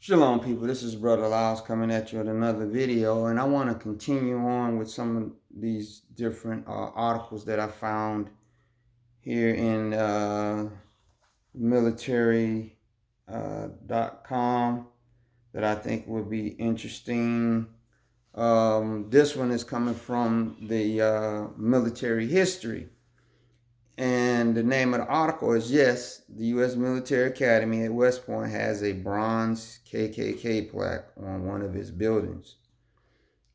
Shalom, people. This is Brother Lyles coming at you with another video, and I want to continue on with some of these different articles that I found here in military.com that I think would be interesting. This one is coming from the military history. And the name of the article is, yes, the U.S. Military Academy at West Point has a bronze KKK plaque on one of its buildings.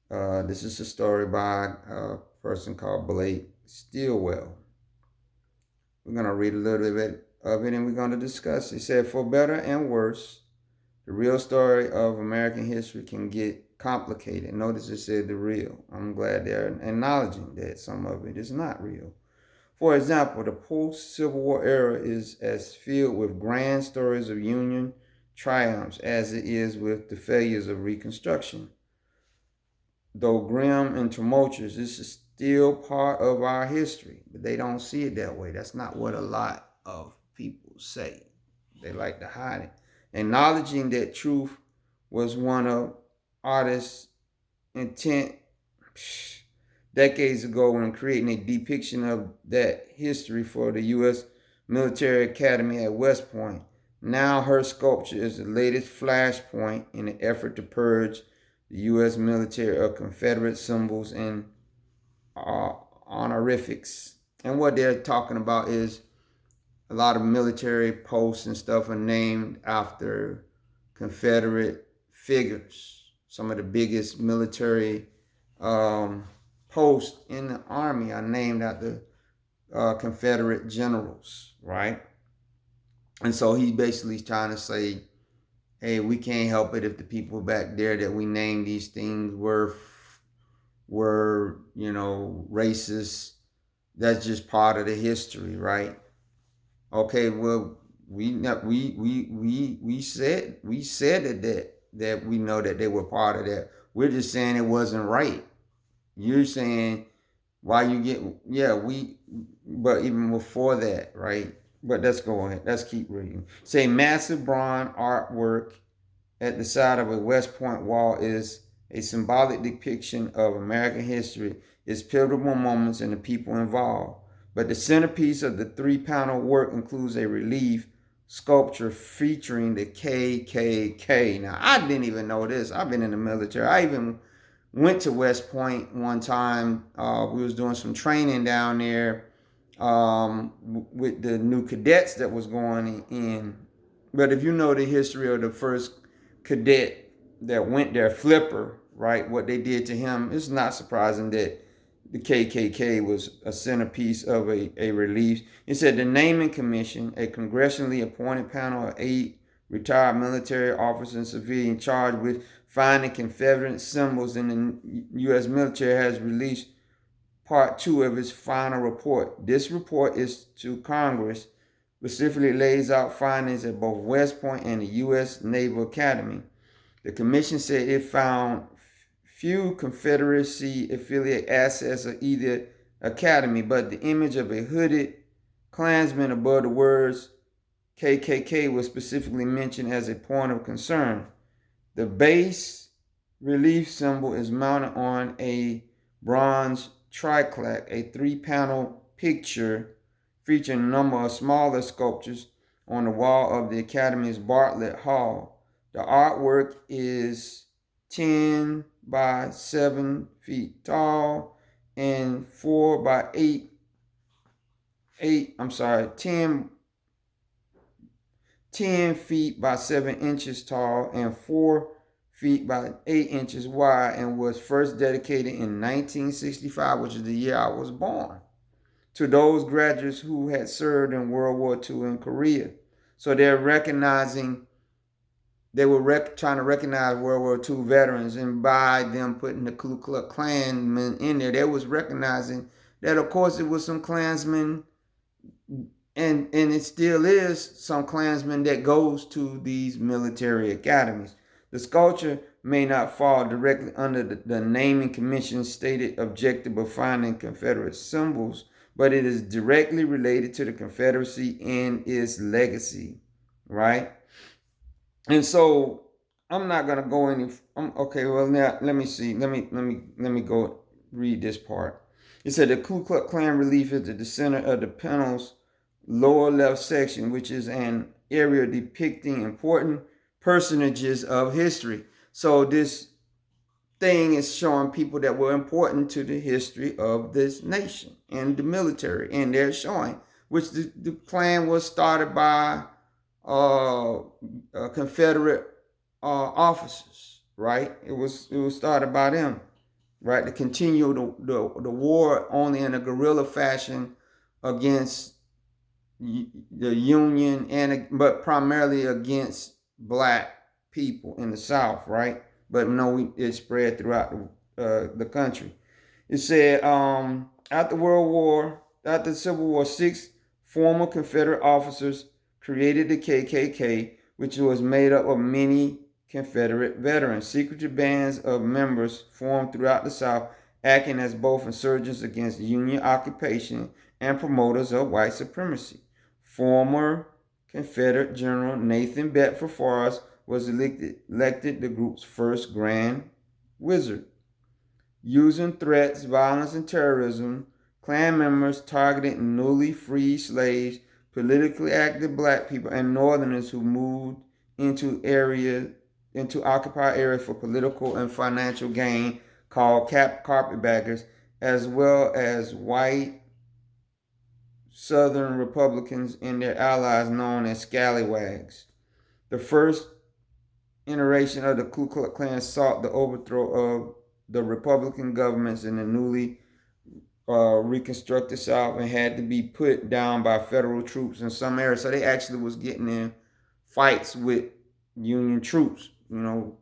This is a story by a person called Blake Stilwell. We're going to read a little bit of it and we're going to discuss it. It said, for better and worse, the real story of American history can get complicated. Notice it said the real. I'm glad they're acknowledging that some of it is not real. For example, the post-Civil War era is as filled with grand stories of Union triumphs as it is with the failures of Reconstruction. Though grim and tumultuous, this is still part of our history, but they don't see it that way. That's not what a lot of people say. They like to hide it. Acknowledging that truth was one of artists' intent decades ago when creating a depiction of that history for the U.S. Military Academy at West Point. Now her sculpture is the latest flashpoint in an effort to purge the U.S. military of Confederate symbols and honorifics. And what they're talking about is a lot of military posts and stuff are named after Confederate figures. Some of the biggest military posts in the Army are named after Confederate generals, right? And so he's basically trying to say, hey, we can't help it if the people back there that we named these things were racist. That's just part of the history, right? Okay, well, we said that we know that they were part of that. We're just saying it wasn't right. You're saying why you get but even before that, right? But let's go ahead. Let's keep reading. Say massive bronze artwork at the side of a West Point wall is a symbolic depiction of American history, its pivotal moments, and the people involved. But the centerpiece of the three-panel work includes a relief sculpture featuring the KKK. Now, I didn't even know this. I've been in the military. I even went to West Point one time. We was doing some training down there with the new cadets that was going in. But if you know the history of the first cadet that went there, Flipper, right, what they did to him, it's not surprising that the KKK was a centerpiece of a relief. It said the Naming Commission, a congressionally appointed panel of 8 retired military officers and civilians charged with finding Confederate symbols in the U.S. military, has released part 2 of its final report. This report is to Congress, specifically lays out findings at both West Point and the U.S. Naval Academy. The commission said it found few Confederacy affiliate assets of either academy, but the image of a hooded Klansman above the words KKK was specifically mentioned as a point of concern. The base relief symbol is mounted on a bronze triclac, a 3-panel picture featuring a number of smaller sculptures on the wall of the Academy's Bartlett Hall. The artwork is 10 by 7 feet tall and 4 by 10 feet by 7 inches tall and 4 feet by 8 inches wide, and was first dedicated in 1965, which is the year I was born, to those graduates who had served in World War II in Korea. So they're recognizing, they were trying to recognize World War II veterans, and by them putting the Ku Klux Klan in there, they was recognizing that, of course, it was some Klansmen, and it still is some Klansmen that goes to these military academies. The sculpture may not fall directly under the Naming Commission's stated objective of finding Confederate symbols, but it is directly related to the Confederacy and its legacy, right? And so I'm not gonna go any. Okay, well now let me see. Let me go read this part. It said the Ku Klux Klan relief is at the center of the panel's lower left section, which is an area depicting important personages of history. So this thing is showing people that were important to the history of this nation and the military, and they're showing which the Klan was started by Confederate officers, right? It was started by them, right? To continue the war only in a guerrilla fashion against the Union but primarily against black people in the South, right? But no, it spread throughout the country. It said after the Civil War, 6 former Confederate officers created the KKK, which was made up of many Confederate veterans. Secretive bands of members formed throughout the South, acting as both insurgents against Union occupation and promoters of white supremacy. Former Confederate General Nathan Bedford Forrest was elected the group's first Grand Wizard. Using threats, violence, and terrorism, Klan members targeted newly freed slaves, politically active black people, and Northerners who moved into occupied areas for political and financial gain, called carpetbaggers, as well as white Southern Republicans and their allies known as scallywags. The first iteration of the Ku Klux Klan sought the overthrow of the Republican governments in the newly reconstructed South and had to be put down by federal troops in some areas. So they actually was getting in fights with Union troops,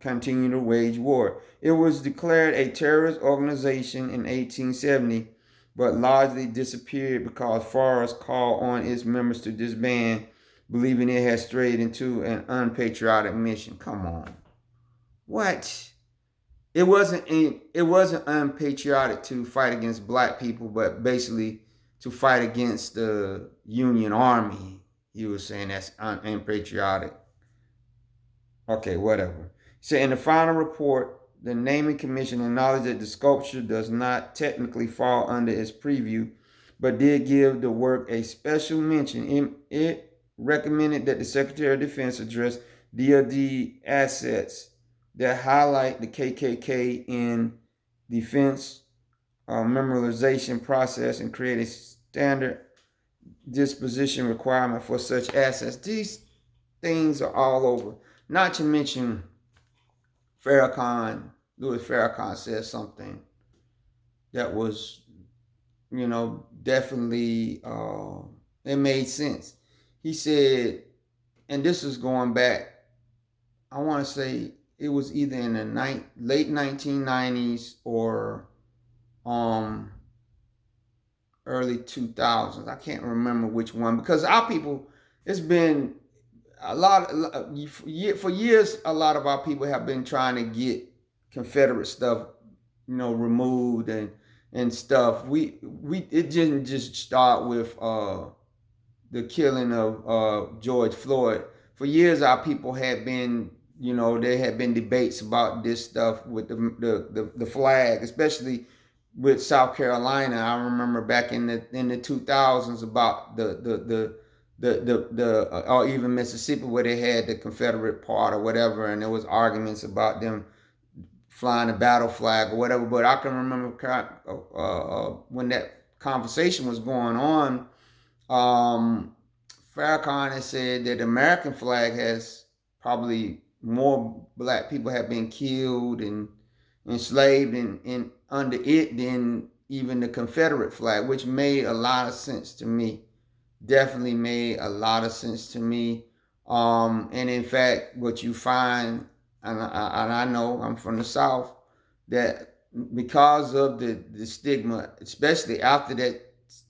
continue to wage war. It was declared a terrorist organization in 1870, but largely disappeared because Forrest called on its members to disband, believing it had strayed into an unpatriotic mission. Come on. What? It wasn't unpatriotic to fight against black people, but basically to fight against the Union Army. He was saying that's unpatriotic. Okay, whatever. So in the final report, the naming commission acknowledged that the sculpture does not technically fall under its preview, but did give the work a special mention. It recommended that the Secretary of Defense address DoD assets that highlight the KKK in defense memorialization process and create a standard disposition requirement for such assets. These things are all over. Not to mention Louis Farrakhan said something that was, definitely, it made sense. He said, and this is going back, I want to say it was either in the late 1990s or early 2000s. I can't remember which one, because our people, it's been for years, a lot of our people have been trying to get Confederate stuff, removed and stuff. It didn't just start with the killing of George Floyd. For years, our people had been, there had been debates about this stuff with the flag, especially with South Carolina. I remember back in the 2000s about or even Mississippi, where they had the Confederate part or whatever, and there was arguments about them flying a battle flag or whatever. But I can remember when that conversation was going on, Farrakhan has said that the American flag has probably more black people have been killed and enslaved in under it than even the Confederate flag, which made a lot of sense to me. Definitely made a lot of sense to me. And in fact, what you find, and I know I'm from the South, that because of the stigma, especially after that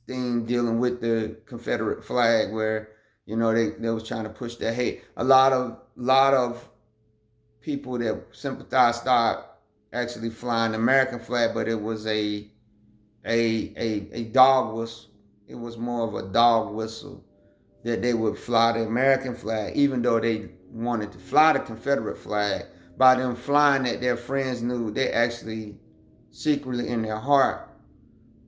thing dealing with the Confederate flag, where they was trying to push that hate, a lot of people that sympathized started actually flying the American flag, but it was a dog whistle. It was more of a dog whistle that they would fly the American flag, even though they wanted to fly the Confederate flag. by them flying that, their friends knew they actually secretly in their heart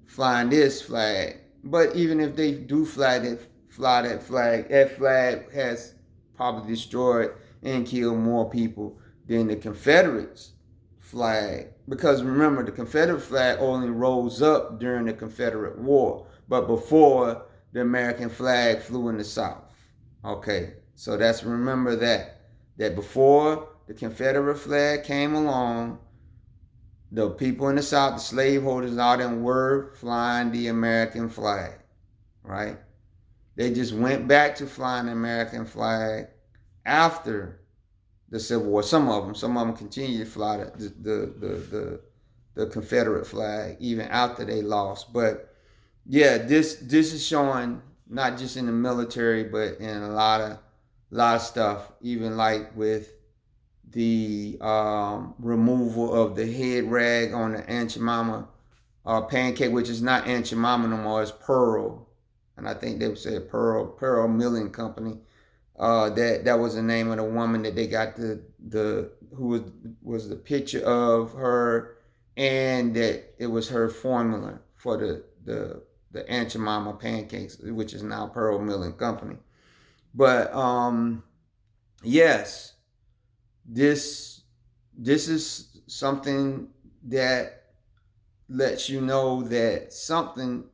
flying this flag. But even if they do fly that flag has probably destroyed and killed more people than the Confederates flag. Because remember, the Confederate flag only rose up during the Confederate War, but before the American flag flew in the South. Okay, so that's remember that before the Confederate flag came along, the people in the South, the slaveholders, all them were flying the American flag, right? They just went back to flying the American flag after the Civil War. Some of them continued to fly the Confederate flag even after they lost. But yeah, this is showing not just in the military, but in a lot of stuff, even like with the removal of the head rag on the Aunt Jemima pancake, which is not Aunt Jemima no more, it's Pearl. And I think they would say Pearl Milling Company. That was the name of the woman that they got the who was the picture of her, and that it was her formula for the Aunt Jemima pancakes, which is now Pearl Milling Company. But yes, this is something that lets you know that something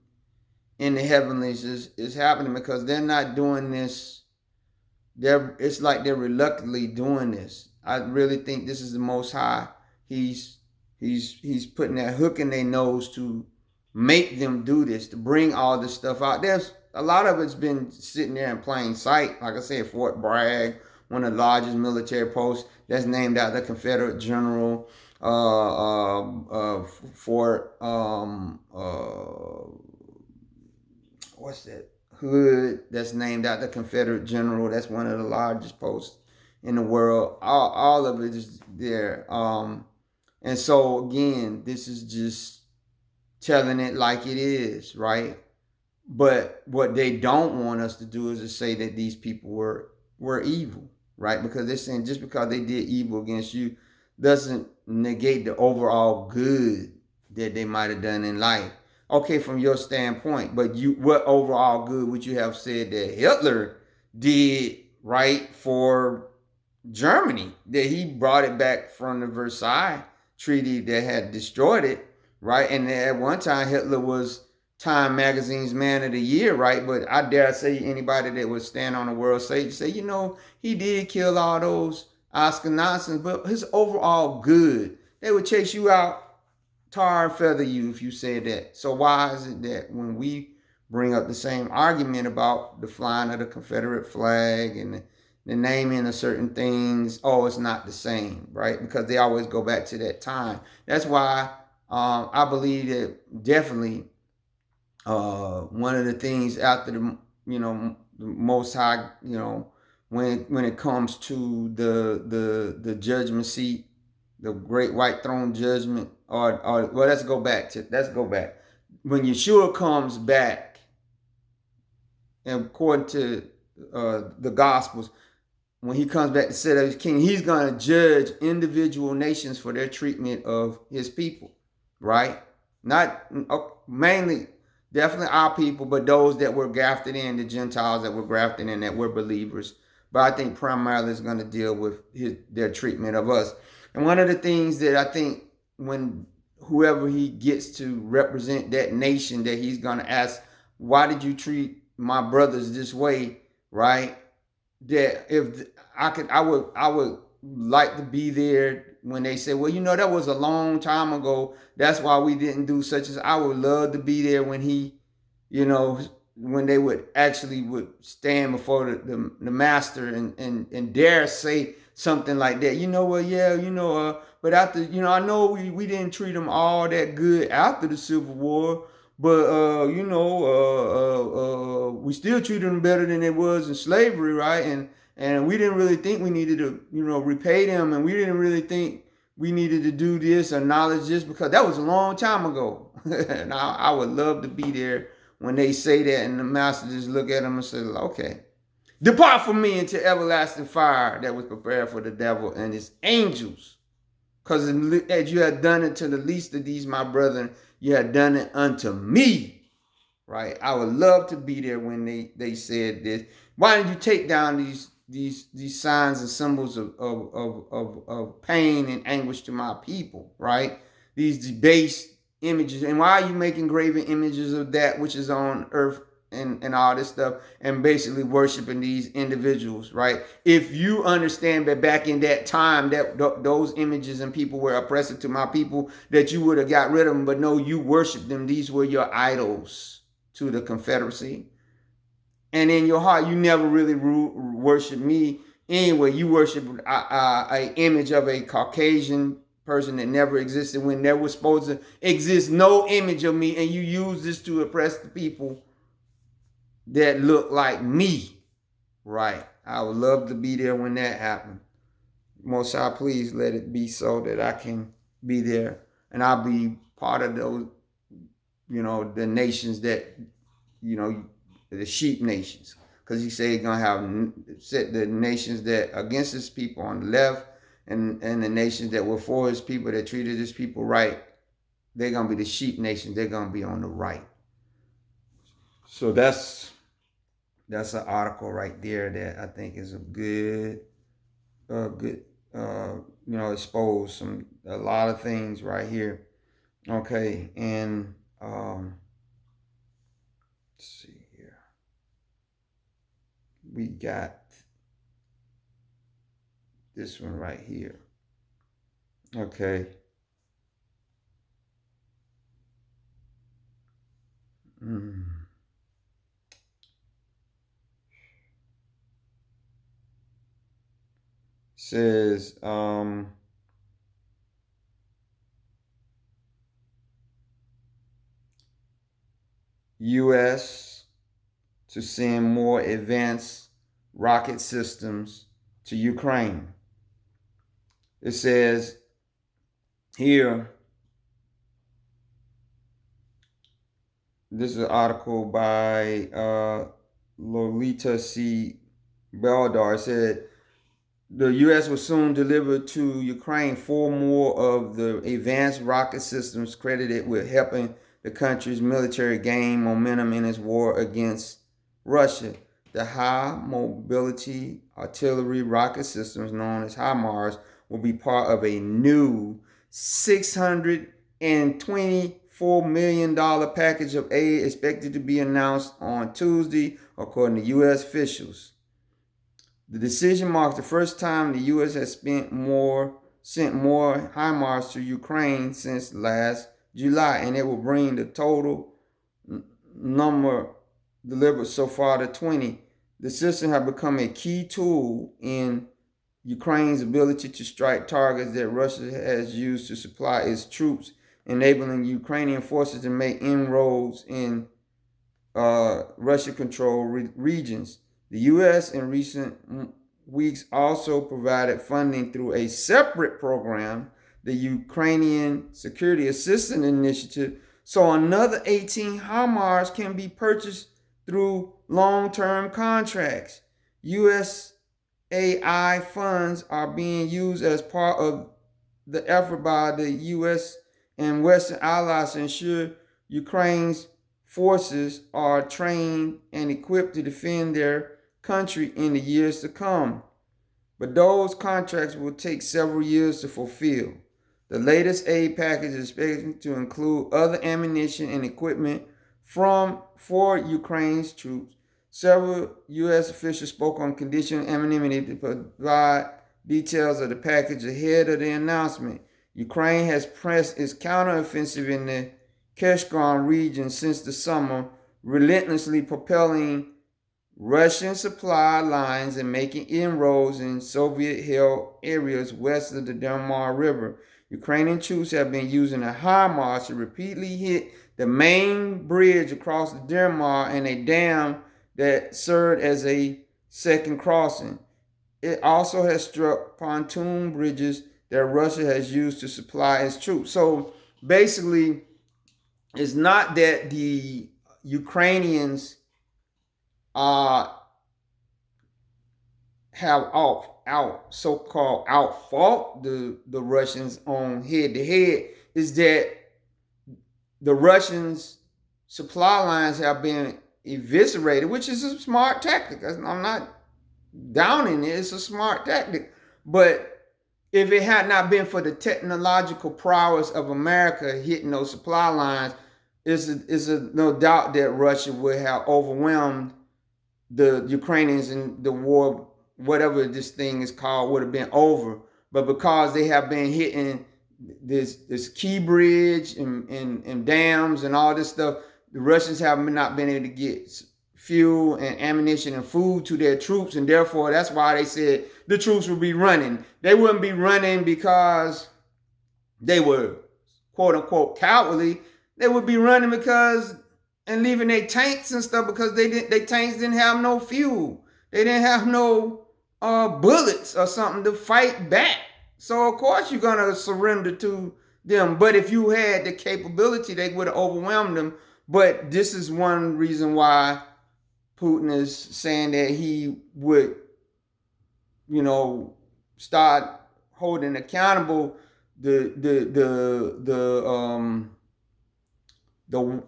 in the heavenlies is happening, because they're not doing this. It's like they're reluctantly doing this. I really think this is the Most High. He's putting that hook in their nose to make them do this, to bring all this stuff out. There's a lot of it's been sitting there in plain sight. Like I said, Fort Bragg, one of the largest military posts that's named after the Confederate general. Fort what's that? Hood, that's named after the Confederate general. That's one of the largest posts in the world. All of it is there. And so again, this is just telling it like it is, right? But what they don't want us to do is to say that these people were evil, right? Because they're saying just because they did evil against you doesn't negate the overall good that they might have done in life. Okay, from your standpoint, but what overall good would you have said that Hitler did, right, for Germany? That he brought it back from the Versailles Treaty that had destroyed it, right? And at one time Hitler was Time Magazine's Man of the Year, right? But I dare say anybody that would stand on the world stage say, he did kill all those Oscar nonsense, but his overall good, they would chase you out, tar and feather you if you said that. So why is it that when we bring up the same argument about the flying of the Confederate flag and the naming of certain things, it's not the same, right? Because they always go back to that time. That's why I believe that definitely one of the things after the Most High, when it comes to the judgment seat, the great white throne judgment, or well, let's go back. When Yeshua comes back, and according to the Gospels, when he comes back to set up his king, he's going to judge individual nations for their treatment of his people, right? Not mainly, definitely our people, but those that were grafted in, the Gentiles that were grafted in, that were believers. But I think primarily it's going to deal with their treatment of us. And one of the things that I think when whoever he gets to represent that nation, that he's going to ask, why did you treat my brothers this way, right? That if I would like to be there when they say, well, that was a long time ago. That's why we didn't do such as. I would love to be there when he, when they would stand before the master and dare say something like that. But after, I know we didn't treat them all that good after the Civil War, but we still treated them better than it was in slavery, right? And we didn't really think we needed to, repay them, and we didn't really think we needed to do this or acknowledge this, because that was a long time ago. And I would love to be there when they say that, and the master just look at them and say, okay. Depart from me into everlasting fire that was prepared for the devil and his angels. Because as you had done it to the least of these, my brethren, you had done it unto me. Right? I would love to be there when they said this. Why did you take down these signs and symbols of pain and anguish to my people? Right? These debased images. And why are you making graven images of that which is on earth and all this stuff, and basically worshiping these individuals, right? If you understand that back in that time that those images and people were oppressive to my people, that you would have got rid of them, but no, you worshiped them. These were your idols to the Confederacy. And in your heart, you never really worship me anyway. You worship a image of a Caucasian person that never existed when there was supposed to exist no image of me, and you use this to oppress the people that look like me. Right? I would love to be there when that happened. Most High, please let it be so that I can be there, and I'll be part of those, the nations that, the sheep nations, because he said he's gonna have set the nations that against his people on the left, and the nations that were for his people, that treated his people right, they're gonna be the sheep nations. They're gonna be on the right. So that's an article right there that I think is a good expose a lot of things right here. Okay, and let's see here. We got this one right here. Okay. Says U.S. to send more advanced rocket systems to Ukraine. It says here, this is an article by Lolita C. Beldar. It said the U.S. will soon deliver to Ukraine 4 more of the advanced rocket systems credited with helping the country's military gain momentum in its war against Russia. The high mobility artillery rocket systems known as HIMARS will be part of a new $624 million package of aid expected to be announced on Tuesday, according to U.S. officials. The decision marks the first time the U.S. has sent more HIMARS to Ukraine since last July, and it will bring the total number delivered so far to 20. The system has become a key tool in Ukraine's ability to strike targets that Russia has used to supply its troops, enabling Ukrainian forces to make inroads in Russia-controlled regions. The U.S. in recent weeks also provided funding through a separate program, the Ukrainian Security Assistance Initiative, so another 18 HIMARS can be purchased through long-term contracts. USAI funds are being used as part of the effort by the U.S. and Western allies to ensure Ukraine's forces are trained and equipped to defend their country in the years to come. But those contracts will take several years to fulfill. The latest aid package is expected to include other ammunition and equipment for Ukraine's troops. Several U.S. officials spoke on conditional anonymity to provide details of the package ahead of the announcement. Ukraine has pressed its counteroffensive in the Kherson region since the summer, relentlessly propelling Russian supply lines and making inroads in Soviet-held areas west of the Donbas River. Ukrainian troops have been using a HIMARS to repeatedly hit the main bridge across the Donbas and a dam that served as a second crossing. It also has struck pontoon bridges that Russia has used to supply its troops. So basically, it's not that the Ukrainians have out so-called out fought the Russians on head to head is that the Russians supply lines have been eviscerated, which is a smart tactic. I'm not downing it. It's a smart tactic. But if it had not been for the technological prowess of America hitting those supply lines, no doubt that Russia would have overwhelmed the Ukrainians, and the war, whatever this thing is called, would have been over. But because they have been hitting this key bridge and dams and all this stuff, the Russians have not been able to get fuel and ammunition and food to their troops, and therefore that's why they said the troops would be running. They wouldn't be running because they were quote unquote cowardly. They would be running because and leaving their tanks and stuff because their tanks didn't have no fuel. They didn't have no bullets or something to fight back. So of course you're gonna surrender to them. But if you had the capability, they would have overwhelmed them. But this is one reason why Putin is saying that he would, start holding accountable the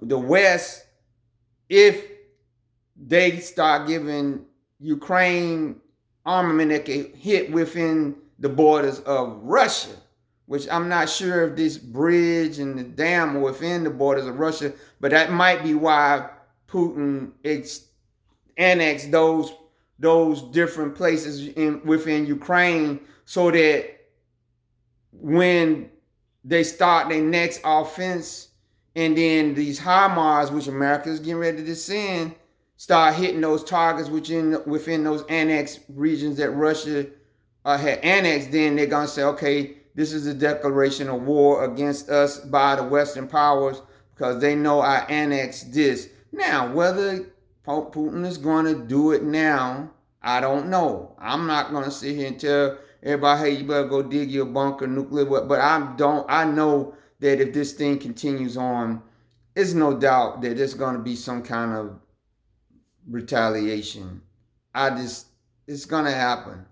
West if they start giving Ukraine armament that can hit within the borders of Russia, which I'm not sure if this bridge and the dam are within the borders of Russia, but that might be why Putin annexed those different places within Ukraine, so that when they start their next offense, and then these HIMARS, which America is getting ready to send, start hitting those targets within those annexed regions that Russia had annexed, then they're going to say, okay, this is a declaration of war against us by the Western powers because they know I annexed this. Now, whether Putin is going to do it now, I don't know. I'm not going to sit here and tell everybody, hey, you better go dig your bunker, nuclear, but I know that if this thing continues on, there's no doubt that there's going to be some kind of retaliation. It's going to happen.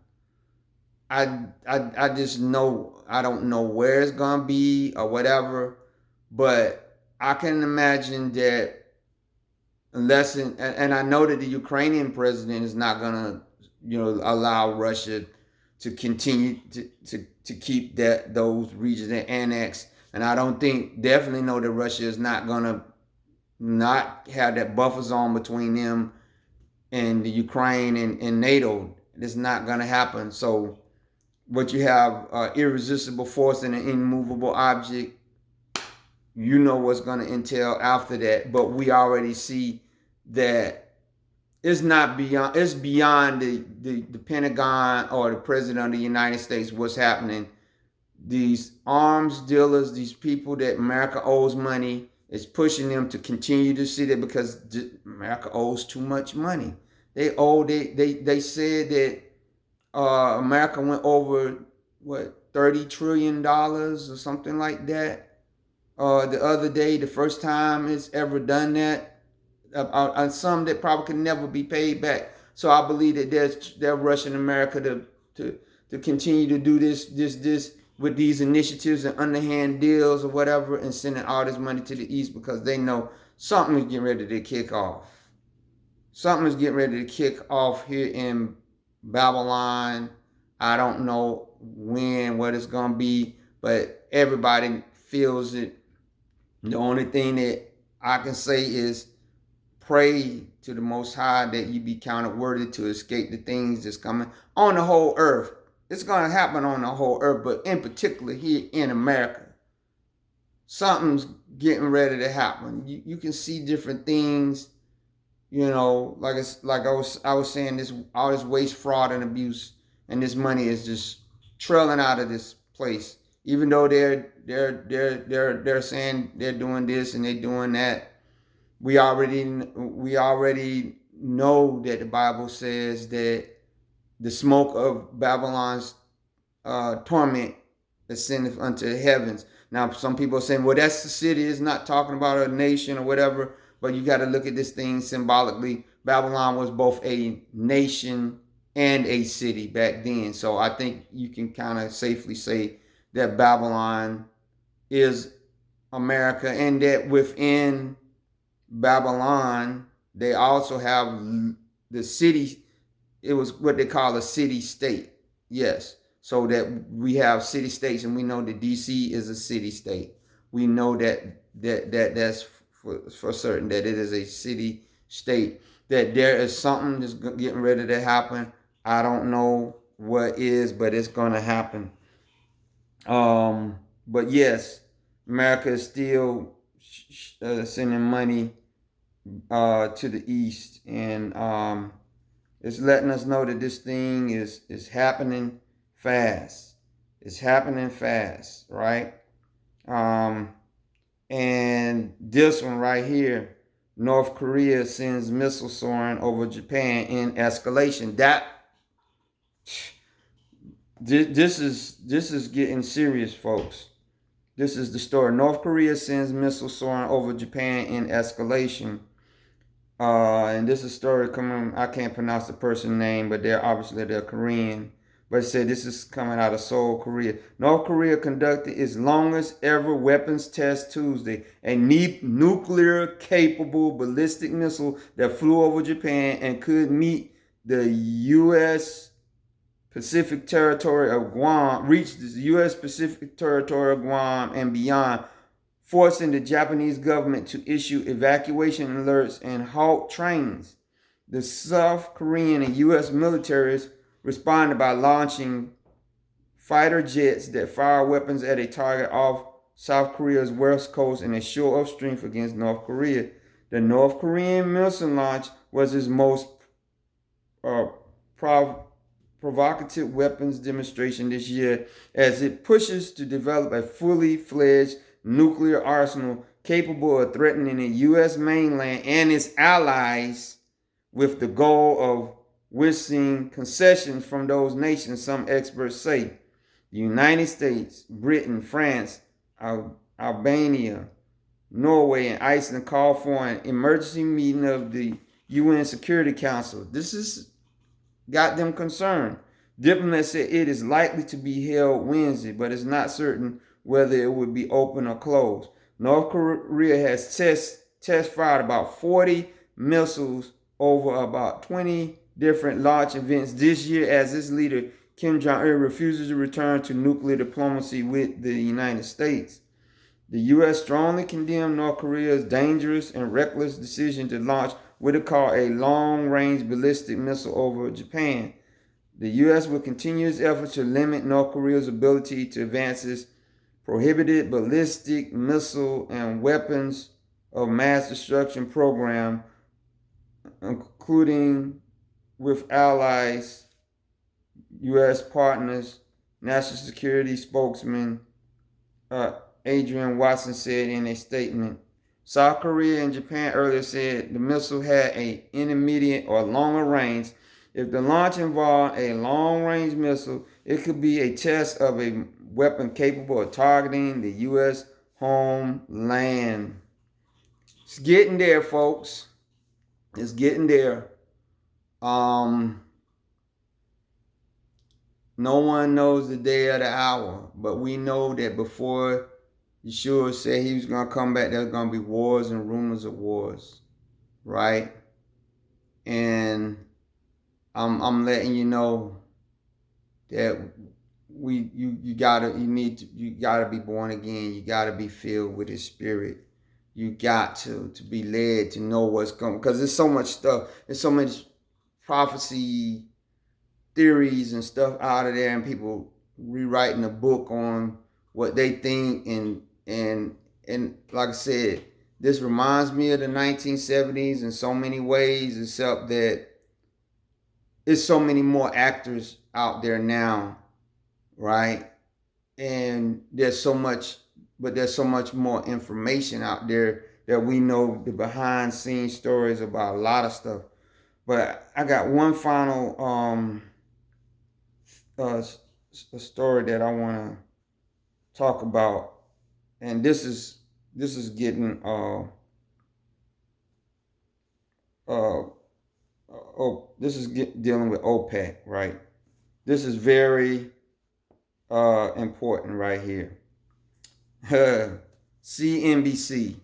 I just know, I don't know where it's going to be or whatever, but I can imagine that unless, and I know that the Ukrainian president is not going to, allow Russia to continue to keep those regions annexed. And I definitely know that Russia is not going to not have that buffer zone between them and the Ukraine and NATO. It's not going to happen. So what you have, irresistible force and an immovable object, you know what's going to entail after that. But we already see that it's beyond the Pentagon or the President of the United States what's happening. These arms dealers, these people that America owes money, is pushing them to continue to see that because America owes too much money. They said that America went over $30 trillion or something like that the other day, the first time it's ever done that, on some that probably can never be paid back. So I believe that they're rushing America to continue to do this with these initiatives and underhand deals or whatever, and sending all this money to the East because they know something is getting ready to kick off. Something is getting ready to kick off here in Babylon. I don't know when, what it's going to be, but everybody feels it. The only thing that I can say is pray to the Most High that you be counted worthy to escape the things that's coming on the whole earth. It's going to happen on the whole earth, but in particular here in America, something's getting ready to happen. You can see different things, like I was saying, all this waste, fraud, and abuse, and this money is just trailing out of this place. Even though they're saying they're doing this and they're doing that, we already know that the Bible says that the smoke of Babylon's torment ascendeth unto the heavens. Now, some people are saying, well, that's the city. It's not talking about a nation or whatever. But you got to look at this thing symbolically. Babylon was both a nation and a city back then. So I think you can kind of safely say that Babylon is America, and that within Babylon, they also have the city. It was what they call a city state. Yes. So that we have city states, and we know that DC is a city state. We know that's for certain that it is a city state. That there is something that's getting ready to happen. I don't know what is, but it's gonna happen. But yes, America is still sending money to the east, and it's letting us know that this thing is happening fast. It's happening fast, right? Um, and this one right here, North Korea sends missile soaring over Japan in escalation. This is getting serious, folks. This is the story. North Korea sends missile soaring over Japan in escalation. And this is a story coming. I can't pronounce the person's name, but they're Korean. But it said this is coming out of Seoul, Korea. North Korea conducted its longest ever weapons test Tuesday. A nuclear-capable ballistic missile that flew over Japan and could meet the U.S. Pacific territory of Guam, reached the U.S. Pacific territory of Guam and beyond, forcing the Japanese government to issue evacuation alerts and halt trains. The South Korean and U.S. militaries responded by launching fighter jets that fire weapons at a target off South Korea's west coast in a show of strength against North Korea. The North Korean missile launch was its most provocative weapons demonstration this year as it pushes to develop a fully fledged nuclear arsenal capable of threatening the U.S. mainland and its allies, with the goal of wishing concessions from those nations, some experts say. The United States, Britain, France, Albania, Norway, and Iceland called for an emergency meeting of the UN Security Council. This has got them concerned. Diplomats said it is likely to be held Wednesday, but it's not certain whether it would be open or closed. North Korea has test fired about 40 missiles over about 20 different launch events this year as its leader Kim Jong-un refuses to return to nuclear diplomacy with the United States. The U.S. strongly condemned North Korea's dangerous and reckless decision to launch what it called a long-range ballistic missile over Japan. The U.S. will continue its efforts to limit North Korea's ability to advance its prohibited ballistic missile and weapons of mass destruction program, including with allies, U.S. partners. National Security spokesman Adrian Watson said in a statement. South Korea and Japan earlier said the missile had an intermediate or longer range. If the launch involved a long-range missile, it could be a test of a weapon capable of targeting the U.S. homeland. It's getting there, folks. It's getting there. No one knows the day or the hour, but we know that before Yeshua said he was going to come back, there's going to be wars and rumors of wars, right? And I'm letting you know that you gotta be born again. You gotta be filled with His Spirit. You got to be led to know what's coming, because there's so much stuff. There's so much prophecy theories and stuff out of there, and people rewriting a book on what they think, and like I said, this reminds me of the 1970s in so many ways, except that there's so many more actors out there now, right? And there's so much more information out there that we know the behind scenes stories about a lot of stuff. But I got one final a story that I want to talk about, and this is getting this is dealing with OPEC, right? This is very important right here. CNBC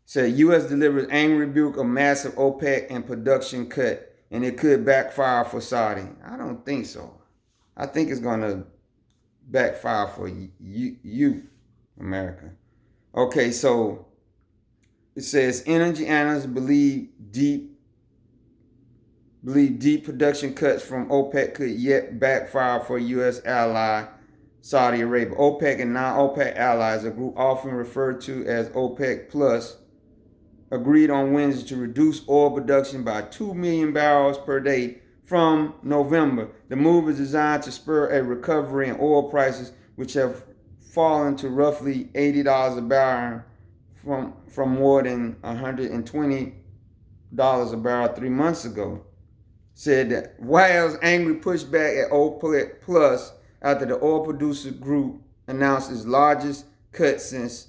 said U.S. delivers angry rebuke of massive OPEC and production cut, and it could backfire for Saudi. I don't think so. I think it's going to backfire for you, America. Okay, so it says energy analysts believe deep production cuts from OPEC could yet backfire for U.S. ally Saudi Arabia. OPEC and non-OPEC allies, a group often referred to as OPEC Plus, agreed on Wednesday to reduce oil production by 2 million barrels per day from November. The move is designed to spur a recovery in oil prices, which have fallen to roughly $80 a barrel from more than $120 a barrel 3 months ago. Said that Wales angry pushback at OPEC Plus after the oil producer group announced its largest cut since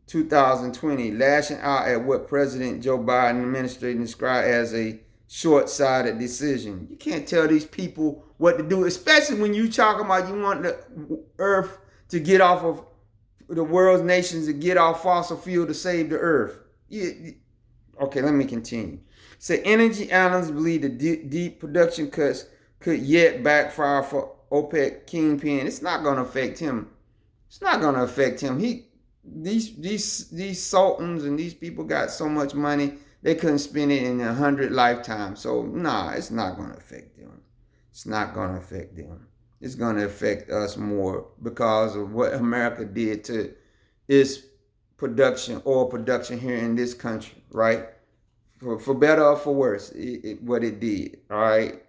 2020, lashing out at what President Joe Biden administration described as a short-sighted decision. You can't tell these people what to do, especially when you talking about you want the earth to get off of the world's nations to get off fossil fuel to save the earth. Okay, let me continue. So energy analysts believe the deep production cuts could yet backfire for OPEC kingpin. It's not going to affect him. It's not going to affect him. These sultans and these people got so much money they couldn't spend it in 100 lifetimes. So nah, it's not going to affect them. It's not going to affect them. It's going to affect us more because of what America did to its production, oil production here in this country, right? For better or for worse, what it did, all right?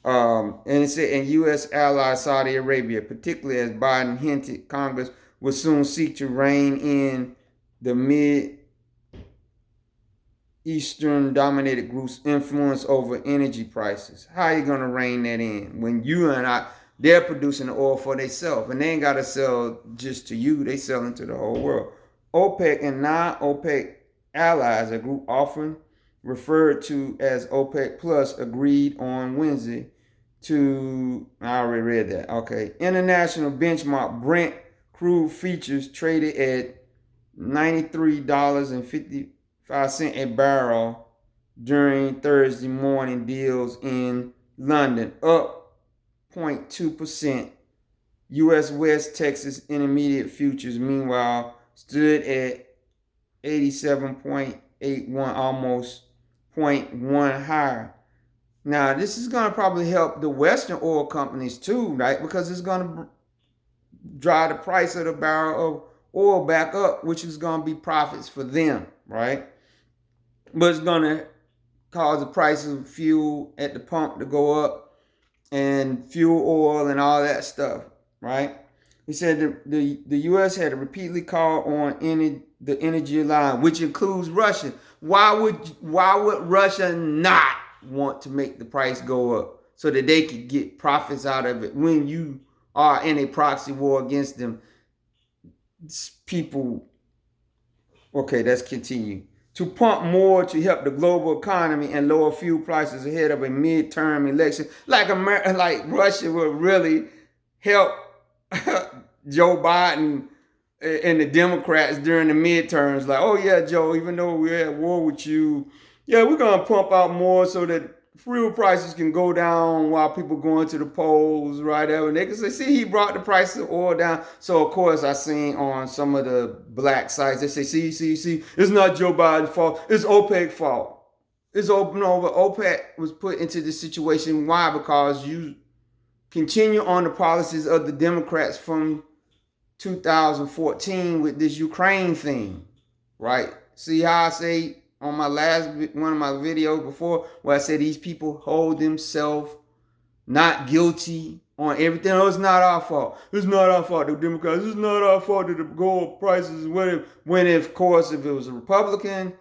And it said, in U.S. ally Saudi Arabia, particularly as Biden hinted Congress will soon seek to rein in the Mid-Eastern dominated group's influence over energy prices. How are you going to rein that in when you and I, they're producing the oil for themselves and they ain't got to sell just to you, they selling to the whole world. OPEC and non-OPEC allies, a group often referred to as OPEC Plus, agreed on Wednesday to, I already read that, okay. International benchmark Brent crude futures traded at $93.55 a barrel during Thursday morning deals in London, up 0.2%. U.S. West Texas Intermediate futures, meanwhile, stood at 87.81, almost 0.1 higher. Now, this is going to probably help the Western oil companies too, right? Because it's going to drive the price of the barrel of oil back up, which is going to be profits for them, right? But it's going to cause the price of fuel at the pump to go up and fuel oil and all that stuff, right? He said the U.S. had repeatedly called on the energy line, which includes Russia. Why would Russia not want to make the price go up so that they could get profits out of it when you are in a proxy war against them? People, okay, let's continue. To pump more to help the global economy and lower fuel prices ahead of a midterm election, like Russia will really help Joe Biden and the Democrats during the midterms. Like, oh yeah, Joe, even though we're at war with you, yeah, we're gonna pump out more so that fuel prices can go down while people going to the polls, right? And they can say, see, he brought the price of oil down. So of course I seen on some of the black sites, they say, see, it's not Joe Biden's fault, it's OPEC's fault. But OPEC was put into this situation. Why? Because you continue on the policies of the Democrats from 2014 with this Ukraine thing, right? See how I say on my one of my videos before where I said these people hold themselves not guilty on everything. Oh, it's not our fault. It's not our fault, the Democrats. It's not our fault that the gold prices when of course, if it was a Republican,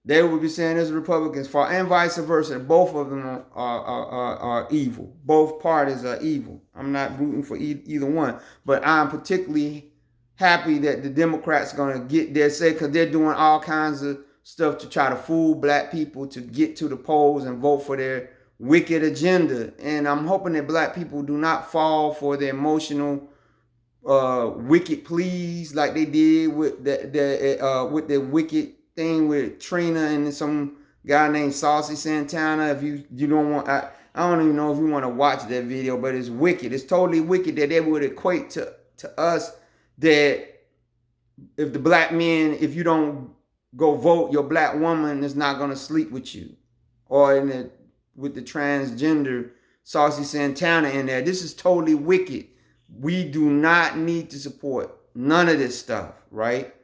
they would be saying it's a Republican's fault, and vice versa. Both of them are evil. Both parties are evil. I'm not rooting for either one, but I'm particularly happy that the Democrats are going to get their say because they're doing all kinds of stuff to try to fool black people to get to the polls and vote for their wicked agenda. And I'm hoping that black people do not fall for the emotional wicked pleas like they did with the wicked thing with Trina and some guy named Saucy Santana. If you don't want, I don't even know if you want to watch that video, but it's wicked. It's totally wicked that they would equate to us that if the black men, if you don't go vote, your black woman is not gonna sleep with you, or with the transgender Saucy Santana in there. This is totally wicked. We do not need to support none of this stuff, right?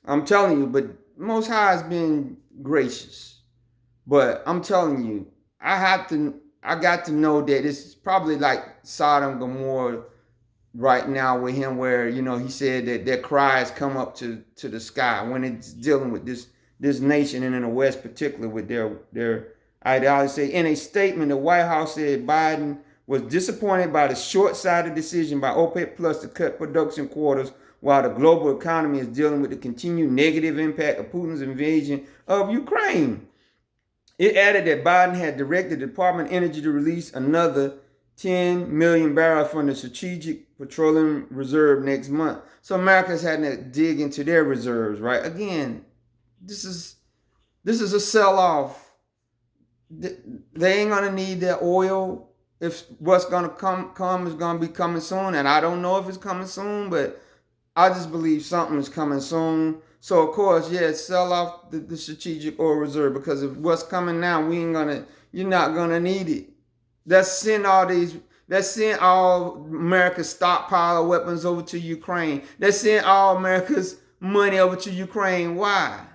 I'm telling you, but Most High has been gracious. But I'm telling you, I got to know that it's probably like Sodom and Gomorrah right now with him, where he said that their cries come up to the sky when it's dealing with this nation, and in the West particularly with their ideology. In a statement, the White House said Biden was disappointed by the short-sighted decision by OPEC Plus to cut production quotas while the global economy is dealing with the continued negative impact of Putin's invasion of Ukraine. It added that Biden had directed the Department of Energy to release another 10 million barrels from the Strategic Petroleum Reserve next month. So America's had to dig into their reserves, right? Again, this is a sell-off. They ain't gonna need that oil. If what's gonna come is gonna be coming soon, and I don't know if it's coming soon, but I just believe something is coming soon. So of course, sell off the strategic oil reserve, because if what's coming now, you're not gonna need it. Let's send all America's stockpile of weapons over to Ukraine. Let's send all America's money over to Ukraine. Why?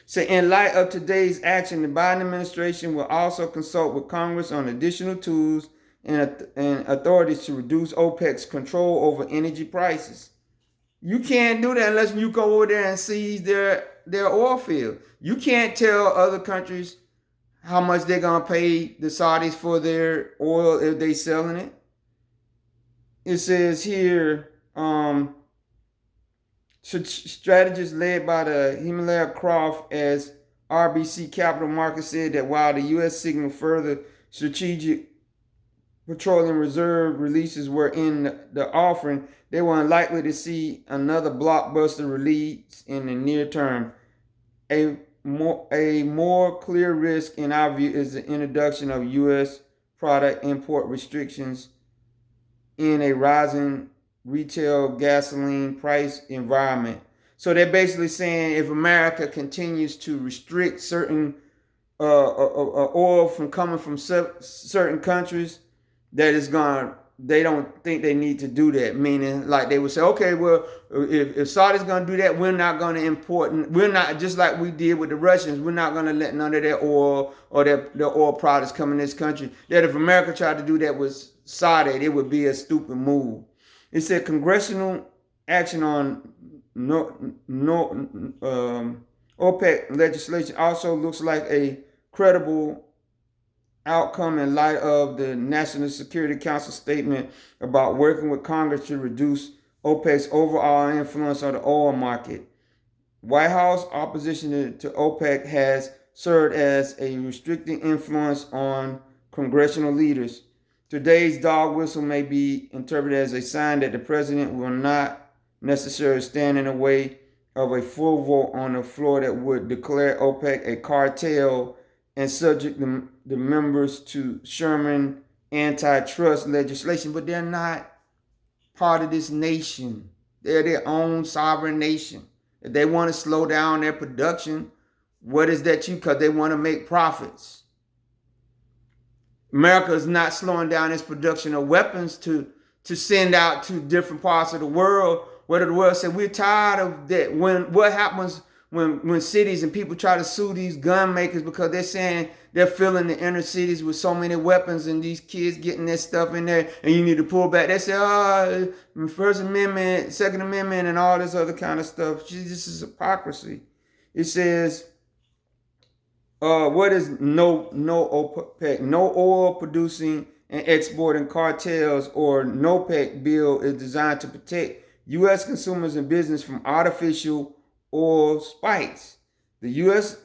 So in light of today's action, the Biden administration will also consult with Congress on additional tools and authorities to reduce OPEC's control over energy prices. You can't do that unless you go over there and seize their oil field. You can't tell other countries how much they're going to pay the Saudis for their oil if they selling it. It says here, strategists led by the Himalaya Croft as RBC Capital Markets said that while the U.S. signaled further strategic petroleum reserve releases were in the offering, they were unlikely to see another blockbuster release in the near term. A more clear risk, in our view, is the introduction of U.S. product import restrictions in a rising retail gasoline price environment. So they're basically saying if America continues to restrict certain oil from coming from certain countries, they don't think they need to do that. Meaning, like they would say, okay, well, if Saudi's going to do that, we're not going to import. We're not, just like we did with the Russians, we're not going to let none of their oil or their oil products come in this country. That if America tried to do that with Saudi, it would be a stupid move. It said congressional action on OPEC legislation also looks like a credible outcome in light of the National Security Council statement about working with Congress to reduce OPEC's overall influence on the oil market. White House opposition to OPEC has served as a restricting influence on congressional leaders. Today's dog whistle may be interpreted as a sign that the president will not necessarily stand in the way of a full vote on the floor that would declare OPEC a cartel and subject the members to Sherman antitrust legislation. But they're not part of this nation. They're their own sovereign nation. If they want to slow down their production, what is that because they want to make profits. America is not slowing down its production of weapons to send out to different parts of the world. Where the world said we're tired of that. What happens when cities and people try to sue these gun makers because they're saying they're filling the inner cities with so many weapons and these kids getting their stuff in there and you need to pull back. They say, First Amendment, Second Amendment, and all this other kind of stuff. This is hypocrisy. It says, what is no OPEC? No oil producing and exporting cartels or NOPEC bill is designed to protect U.S. consumers and business from artificial oil spikes. The U.S.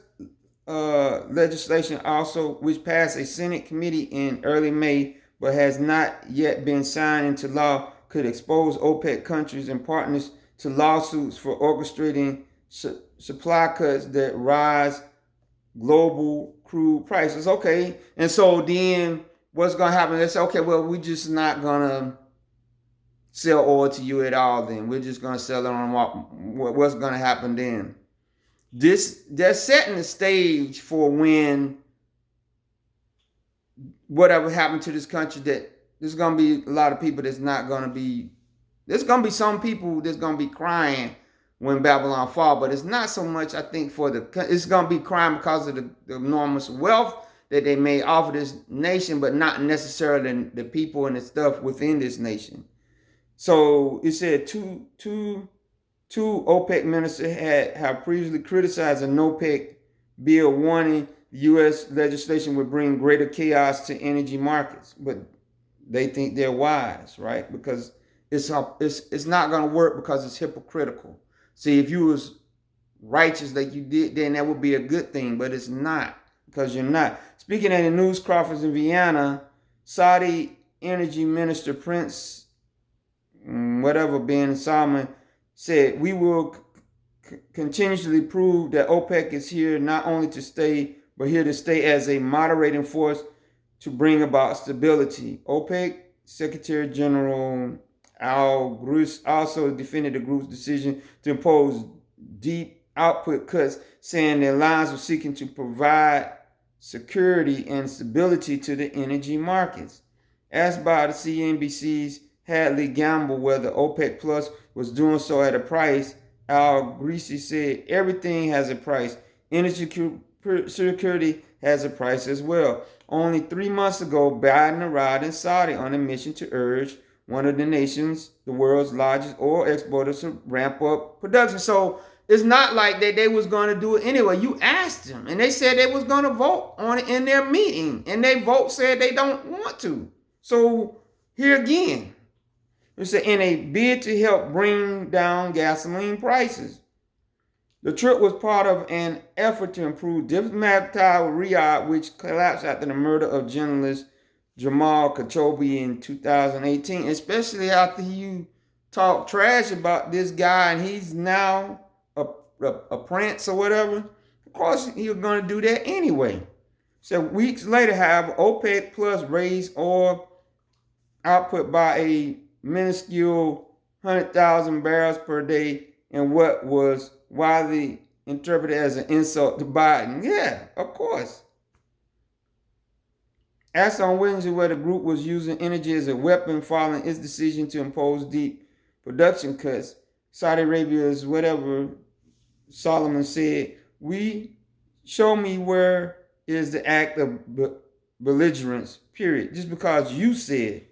Legislation also, which passed a Senate committee in early May but has not yet been signed into law, could expose OPEC countries and partners to lawsuits for orchestrating supply cuts that rise global crude prices. Okay, and so then what's going to happen? They say, okay, well, we're just not going to sell oil to you at all. Then we're just going to sell it on what's going to happen then. They're setting the stage for when whatever happened to this country, that there's going to be a lot of people that's not going to be, there's going to be some people that's going to be crying when Babylon fall, but it's not so much, I think, it's going to be crying because of the enormous wealth that they may offer this nation, but not necessarily the people and the stuff within this nation. So it said two OPEC ministers have previously criticized an OPEC bill, warning the U.S. legislation would bring greater chaos to energy markets. But they think they're wise, right? Because it's not going to work because it's hypocritical. See, if you was righteous like you did, then that would be a good thing, but it's not, because you're not. Speaking at the news conference in Vienna, Saudi Energy Minister Prince bin Salman said, we will continuously prove that OPEC is here not only to stay, but here to stay as a moderating force to bring about stability. OPEC Secretary General Al-Grush also defended the group's decision to impose deep output cuts, saying the alliance was seeking to provide security and stability to the energy markets. Asked by the CNBC's Hadley Gamble whether OPEC Plus was doing so at a price, Al-Grush said, everything has a price. Energy security has a price as well. Only 3 months ago, Biden arrived in Saudi on a mission to urge one of the nations, the world's largest oil exporters, to ramp up production. So it's not like that they was going to do it anyway. You asked them, and they said they was going to vote on it in their meeting, and they said they don't want to. So here again, it's in a bid to help bring down gasoline prices. The trip was part of an effort to improve diplomatic ties with Riyadh, which collapsed after the murder of journalist Jamal Khashoggi in 2018, especially after you talk trash about this guy and he's now a prince or whatever. Of course, he was going to do that anyway. So weeks later, however, OPEC Plus raised oil output by a minuscule 100,000 barrels per day in what was widely interpreted as an insult to Biden. Yeah, of course. Asked on Wednesday whether the group was using energy as a weapon following its decision to impose deep production cuts, Saudi Arabia's Solomon said, show me where is the act of belligerence, period. Just because you said.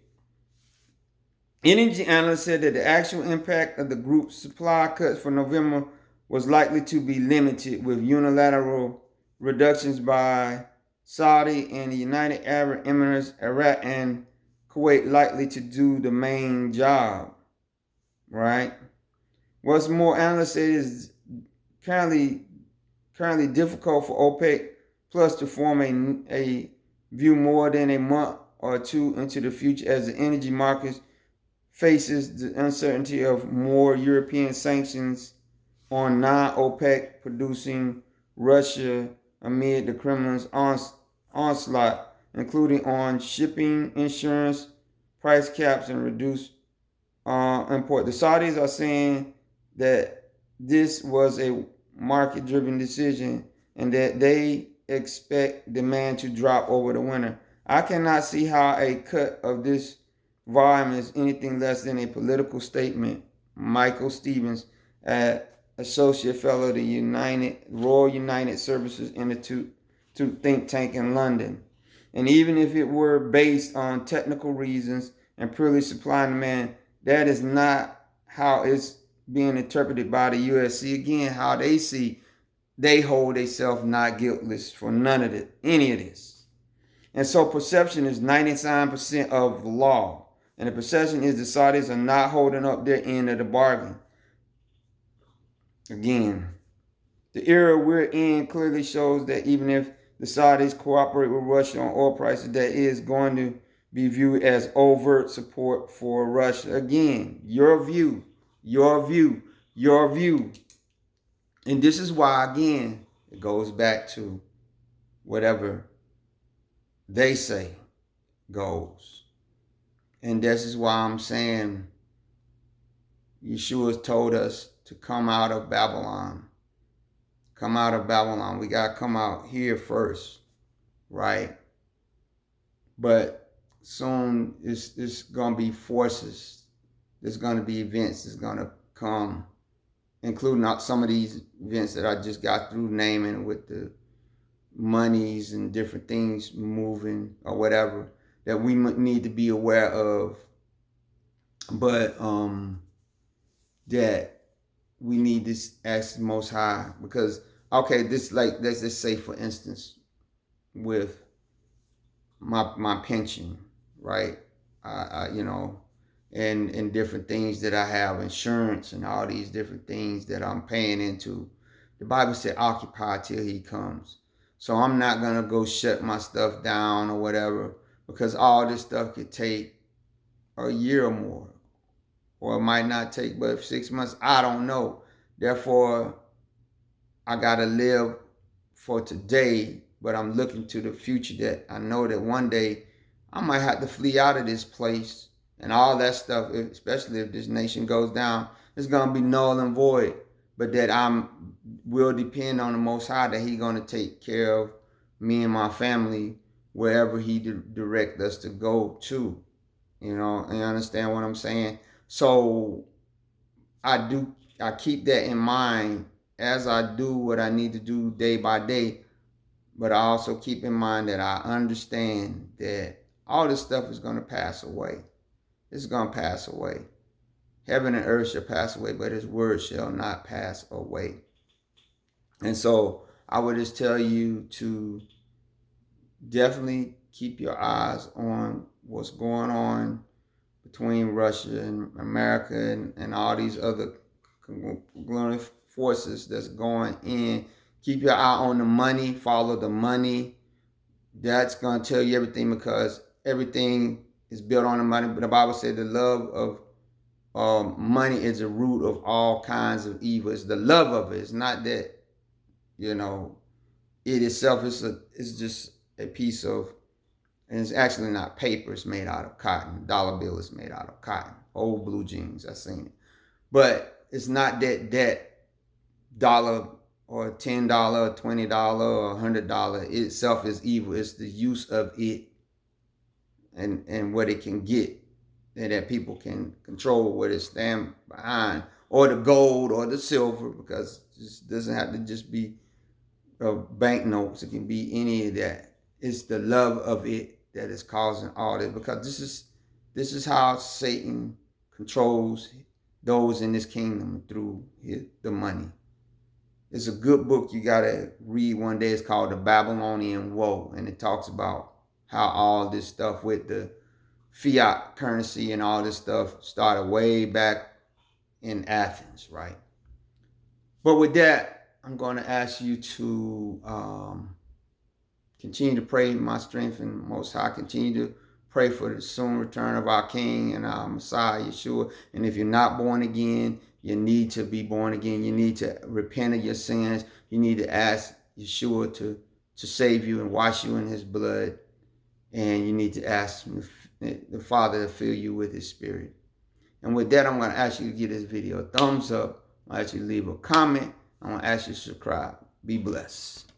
Energy analysts said that the actual impact of the group's supply cuts for November was likely to be limited, with unilateral reductions by Saudi and the United Arab Emirates, Iraq, and Kuwait likely to do the main job, right? What's more, analysts say it is currently difficult for OPEC Plus to form a view more than a month or two into the future, as the energy markets faces the uncertainty of more European sanctions on non-OPEC producing Russia amid the Kremlin's onslaught, including on shipping, insurance, price caps, and reduced import. The Saudis are saying that this was a market-driven decision and that they expect demand to drop over the winter. I cannot see how a cut of this volume is anything less than a political statement. Michael Stevens, Associate Fellow of the Royal United Services Institute think tank in London. And even if it were based on technical reasons and purely supply and demand, that is not how it's being interpreted by the USC. Again, how they see, they hold themselves not guiltless for none of it, any of this. And so perception is 99% of the law. And the perception is the Saudis are not holding up their end of the bargain. Again, The era we're in clearly shows that even if the Saudis cooperate with Russia on oil prices, that is going to be viewed as overt support for Russia. Again, your view, your view, your view. And this is why, again, it goes back to whatever they say goes. And this is why I'm saying Yeshua told us to come out of Babylon. Come out of Babylon. We got to come out here first, right? But soon it's going to be forces. There's going to be events that's going to come, including some of these events that I just got through naming with the monies and different things moving or whatever that we need to be aware of. But that we need to ask the Most High, because okay, this, like, let's just say for instance with my pension, right? You know, and different things that I have, insurance and all these different things that I'm paying into. The Bible said, occupy till he comes. So I'm not gonna go shut my stuff down or whatever, because all this stuff could take a year or more, or it might not take but 6 months. I don't know. Therefore, I gotta live for today, but I'm looking to the future, that I know that one day I might have to flee out of this place, and all that stuff, especially if this nation goes down, it's gonna be null and void. But that will depend on the Most High, that He gonna take care of me and my family wherever He direct us to go to. You know, and you understand what I'm saying? So I keep that in mind as I do what I need to do day by day. But I also keep in mind that I understand that all this stuff is going to pass away. It's going to pass away. Heaven and earth shall pass away, but His word shall not pass away. And so I would just tell you to definitely keep your eyes on what's going on between Russia and America and all these other conglomerate forces that's going in. Keep your eye on the money. Follow the money. That's going to tell you everything, because everything is built on the money. But the Bible said the love of money is the root of all kinds of evil. It's the love of it. It's not that, you know, it itself is just a piece of, and it's actually not paper. It's made out of cotton. Dollar bill is made out of cotton. Old blue jeans, I've seen it. But it's not that dollar or $10 or $20 or $100 itself is evil. It's the use of it and what it can get, and that people can control what it stand behind, or the gold or the silver, because it doesn't have to just be banknotes. It can be any of that. It's the love of it that is causing all this, because this is how Satan controls those in this kingdom, through the money. It's a good book you gotta read one day. It's called The Babylonian Woe, and it talks about how all this stuff with the fiat currency and all this stuff started way back in Athens, right? But with that, I'm going to ask you to continue to pray my strength and Most High. Continue to pray for the soon return of our King and our Messiah, Yeshua. And if you're not born again, you need to be born again. You need to repent of your sins. You need to ask Yeshua to save you and wash you in His blood. And you need to ask the Father to fill you with His Spirit. And with that, I'm going to ask you to give this video a thumbs up. I'll ask you to leave a comment. I'm going to ask you to subscribe. Be blessed.